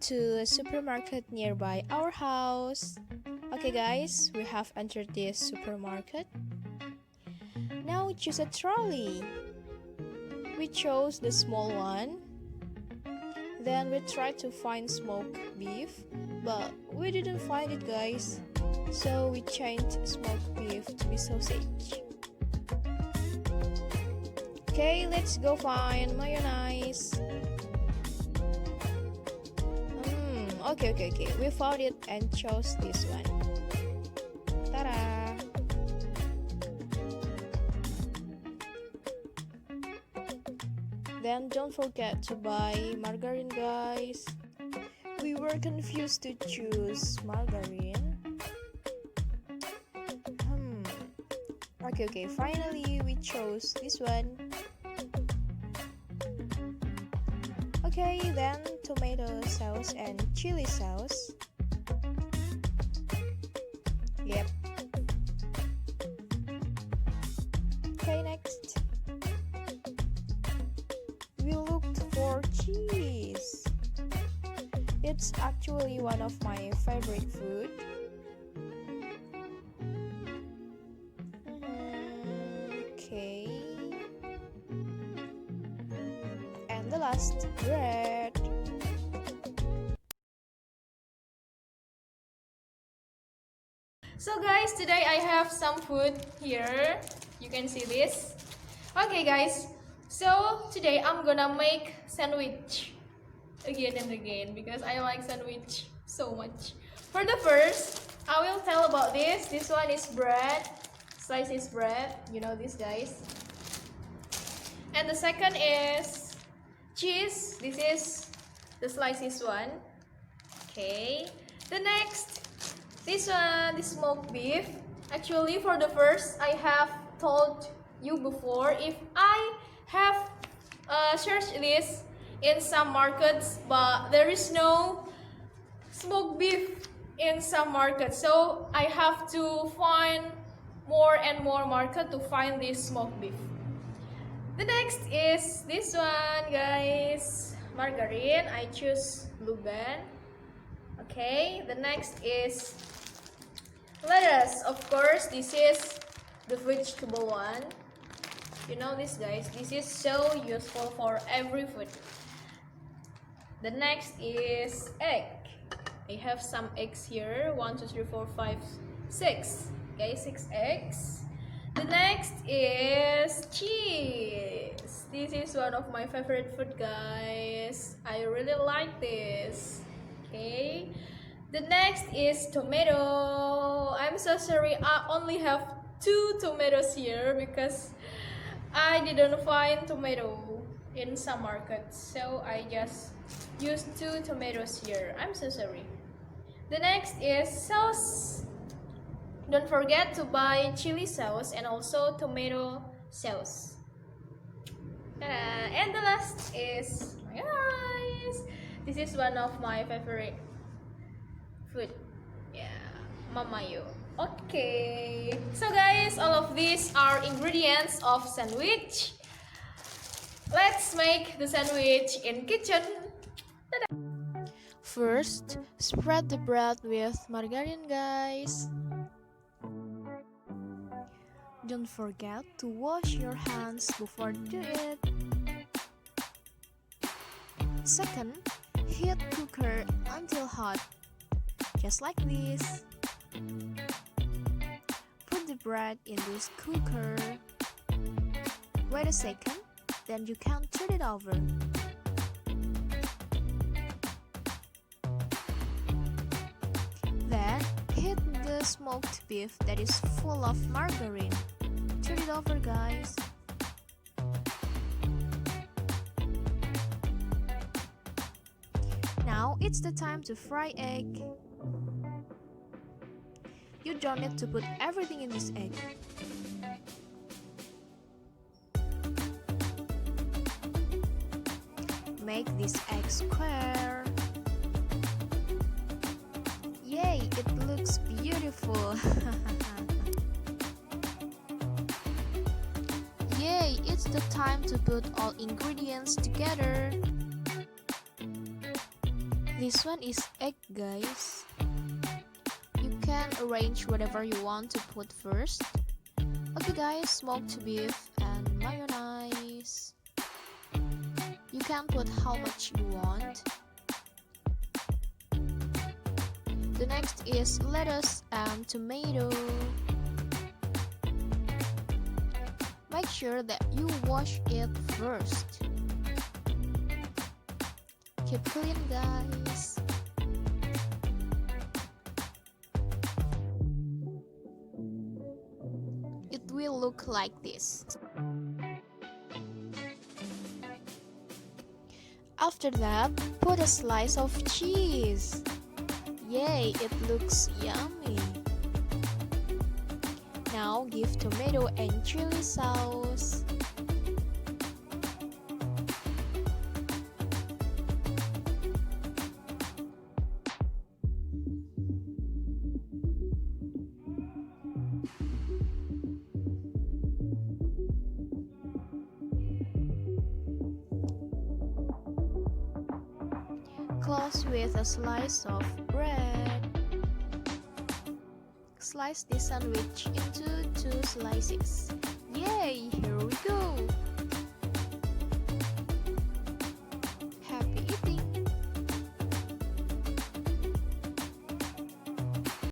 to a supermarket nearby our house. Okay guys, we have entered this supermarket. Now we choose a trolley. We chose the small one. Then we tried to find smoked beef, but we didn't find it guys. So we changed smoked beef to be sausage. Okay, let's go find mayonnaise. Okay. We found it and chose this one. Ta-da! Then don't forget to buy margarine, guys. We were confused to choose margarine. Okay, finally we chose this one. Okay, then tomato sauce and chili sauce. Yep. Okay, next. We looked for cheese. It's actually one of my favorite food. Okay. And the last, bread. So guys, today I have some food here. You can see this. Okay guys, so today I'm gonna make sandwich again and again because I like sandwich so much. For the first, I will tell about this. This one is bread, slices bread. You know this guys. And the second is cheese. This is the slices one. Okay. The next, this one, the smoked beef. Actually, for the first, I have told you before if I have searched this in some markets, but there is no smoked beef in some markets, so I have to find more and more market to find this smoked beef. The next is this one, guys, margarine. I choose Blue Band. Okay, the next is lettuce. Of course, this is the vegetable one. You know this guys, this is so useful for every food. The next is egg. I have some eggs here. 1, 2, 3, 4, 5, 6. Okay, 6 eggs. The next is cheese. This is one of my favorite food, guys. I really like this. Okay. The next is tomato. I'm so sorry, I only have 2 tomatoes here because I didn't find tomato in some markets, so I just used 2 tomatoes here. I'm so sorry. The next is sauce. Don't forget to buy chili sauce and also tomato sauce. And the last is mayonnaise. This is one of my favorite food. Yeah, mamayo. Okay, so guys, all of these are ingredients of sandwich. Let's make the sandwich in kitchen. Ta-da! First, spread the bread with margarine, guys. Don't forget to wash your hands before do it. Second, heat cooker until hot, just like this. Put the bread in this cooker. Wait a second, then you can turn it over. Then heat the smoked beef that is full of margarine. Turn it over, guys. Now it's the time to fry egg. You don't need to put everything in this egg. Make this egg square. Yay, it looks beautiful. Yay, it's the time to put all ingredients together. This one is egg, guys. You can arrange whatever you want to put first. Okay guys, smoked beef and mayonnaise. You can put how much you want. The next is lettuce and tomato. Make sure that you wash it first. Keep clean, guys. It will look like this. After that, put a slice of cheese. Yay, it looks yummy. Now give tomato and chili sauce. Close with a slice of bread. Slice the sandwich into 2 slices.